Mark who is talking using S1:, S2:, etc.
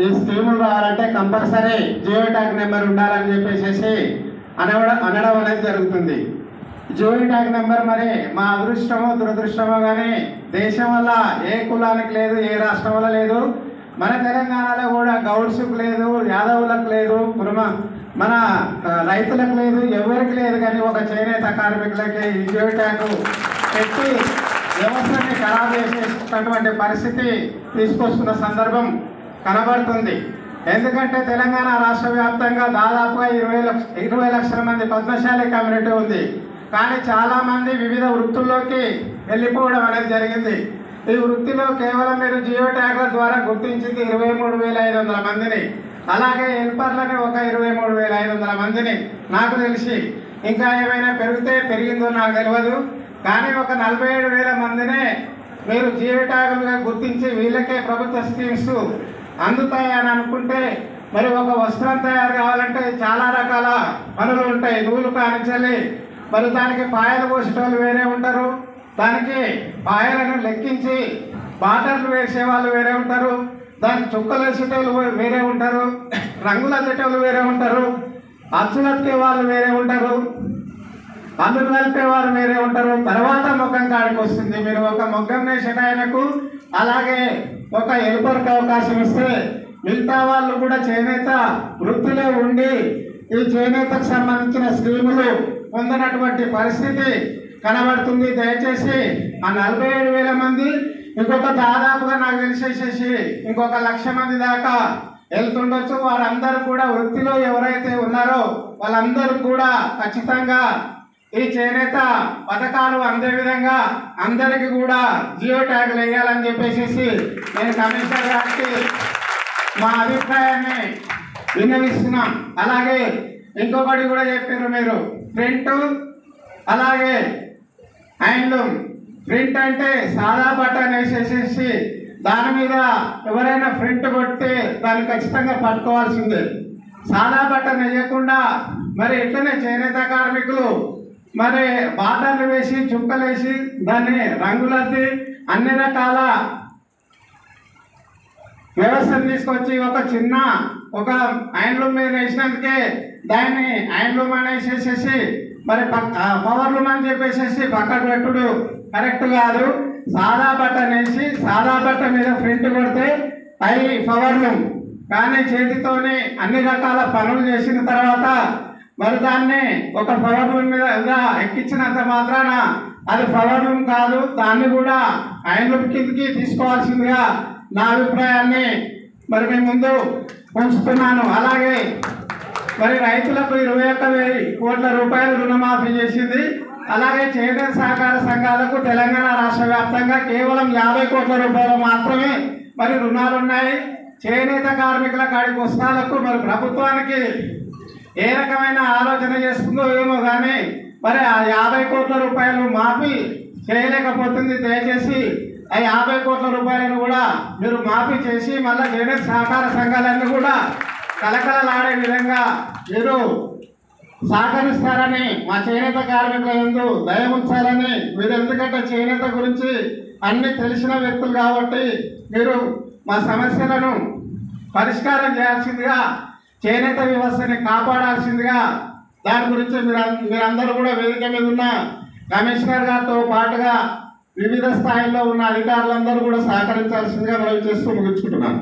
S1: ఈ స్కీములు రావాలంటే కంపల్సరీ జియో ట్యాగ్ నెంబర్ ఉండాలని చెప్పేసి అనడం అనేది జరుగుతుంది. జియో ట్యాగ్ నెంబర్ మరి మా అదృష్టమో దురదృష్టమో కానీ దేశం వల్ల ఏ కులానికి లేదు, ఏ రాష్ట్రం వల్ల లేదు. మన తెలంగాణలో కూడా గౌడ్స్కు లేదు, యాదవులకు లేదు, మన రైతులకు లేదు, ఎవరికి లేదు. కానీ ఒక చేనేత కార్మికులకి ఈ జియో ట్యాగ్ పెట్టి వ్యవస్థని ఖరాబ్ చేసేటటువంటి పరిస్థితి తీసుకొస్తున్న సందర్భం కనబడుతుంది. ఎందుకంటే తెలంగాణ రాష్ట్ర వ్యాప్తంగా దాదాపుగా 20 లక్షల మంది పద్మశాలి కమ్యూనిటీ ఉంది. కానీ చాలామంది వివిధ వృత్తుల్లోకి వెళ్ళిపోవడం అనేది జరిగింది. ఈ వృత్తిలో కేవలం మీరు జియో ట్యాగ్ల ద్వారా గుర్తించింది 23,500 మందిని, అలాగే హెల్పర్లని ఒక 23,500 మందిని నాకు తెలిసి. ఇంకా ఏమైనా పెరిగిందో నాకు తెలియదు. కానీ ఒక 47,000 మందినే మీరు జియో ట్యాగులుగా గుర్తించి వీళ్ళకే ప్రభుత్వ స్కీమ్స్ అందుతాయని అనుకుంటే, మరి ఒక వస్త్రం తయారు కావాలంటే చాలా రకాల పనులు ఉంటాయి. నూలు కానించాలి, మరి దానికి పాయలు పోసేటోళ్ళు వేరే ఉంటారు, దానికి పాయలను లెక్కించి బాటర్లు వేసేవాళ్ళు వేరే ఉంటారు, దానికి చుక్కలు వేసేటోళ్ళు వేరే ఉంటారు, రంగులు అద్దేటోళ్ళు వేరే ఉంటారు, అచ్చులు అతికే వాళ్ళు వేరే ఉంటారు, అందుకు కలిపేవారు వేరే ఉంటారు. తర్వాత మొగ్గం కాడికి వస్తుంది. మీరు ఒక మొగ్గం వేసిన ఆయనకు అలాగే ఒక హెల్పర్కి అవకాశం ఇస్తే మిగతా వాళ్ళు కూడా చేనేత వృత్తిలో ఉండి ఈ చేనేతకు సంబంధించిన స్కీములు పొందినటువంటి పరిస్థితి కనబడుతుంది. దయచేసి ఆ 47,000 మంది ఇంకొక దాదాపుగా నాకు తెలిసేసేసి ఇంకొక 1,00,000 మంది దాకా వెళ్తుండొచ్చు. వారందరూ కూడా వృత్తిలో ఎవరైతే ఉన్నారో వాళ్ళందరూ కూడా ఖచ్చితంగా ఈ చేనేత పథకాలు అందే విధంగా అందరికీ కూడా జియో ట్యాగులు వేయాలని చెప్పేసి నేను కమిషనర్ గారికి మా అభిప్రాయాన్ని విన్నవిస్తున్నాం. అలాగే ఇంకొకటి కూడా చెప్పారు మీరు, ప్రింట్ అలాగే హ్యాండ్లూమ్. ప్రింట్ అంటే సాదా బటన్ వేసేసేసి దాని మీద ఎవరైనా ప్రింట్ కొడితే దాన్ని ఖచ్చితంగా పట్టుకోవాల్సిందే. సాదా బటన్ వేయకుండా మరి ఎట్లనే చేనేత కార్మికులు మరి బాటర్లు వేసి చుక్కలు వేసి దాన్ని రంగులద్ది అన్ని రకాల వ్యవస్థను తీసుకొచ్చి ఒక చిన్న ఒక హ్యాండ్లూమ్ మీద వేసినందుకే దాన్ని హ్యాండ్లూమ్ అనేసేసేసి మరి పవర్లూమ్ అని చెప్పేసి పక్కకు పెట్టుడు కరెక్ట్ కాదు. సాదా బటన్ వేసి సాదా బట్ట మీద ప్రింట్ కొడితే అవి పవర్లూమ్. కానీ చేతితోని అన్ని రకాల పనులు చేసిన తర్వాత మరి దాన్ని ఒక పవర్లూమ్ మీద ఎక్కించినంత మాత్రాన అది పవర్లూమ్ కాదు. దాన్ని కూడా హ్యాండ్లూమ్ కిందకి తీసుకోవాల్సిందిగా నా అభిప్రాయాన్ని మరి మేము ముందు ఉంచుతున్నాను. అలాగే మరి రైతులకు 21,000 కోట్ల రూపాయలు రుణమాఫీ చేసింది. అలాగే చేనేత సహకార సంఘాలకు తెలంగాణ రాష్ట్ర వ్యాప్తంగా కేవలం 50 కోట్ల రూపాయలు మాత్రమే మరి రుణాలు ఉన్నాయి. చేనేత కార్మికుల కాడికి వస్తాలకు మరి ప్రభుత్వానికి ఏ రకమైన ఆలోచన చేస్తుందో ఏమో కానీ మరి ఆ 50 కోట్ల రూపాయలు మాఫీ చేయలేకపోతుంది. దయచేసి ఆ 50 కోట్ల రూపాయలను కూడా మీరు మాఫీ చేసి మళ్ళీ చేనేత సహకార సంఘాలన్నీ కూడా కలకలలాడే విధంగా మీరు సహకరిస్తారని మా చేనేత కార్మికుల యందు దయ ఉంచాలని. మీరు ఎందుకంటే చేనేత గురించి అన్ని తెలిసిన వ్యక్తులు కాబట్టి మీరు మా సమస్యలను పరిష్కారం చేయాల్సిందిగా, చేనేత వ్యవస్థని కాపాడాల్సిందిగా దాని గురించి మీరందరూ కూడా వేదిక మీద ఉన్న కమిషనర్ గారితో పాటుగా వివిధ స్థాయిల్లో ఉన్న అధికారులందరూ కూడా సహకరించాల్సిందిగా మనం చేస్తూ ముగించుకుంటున్నాను.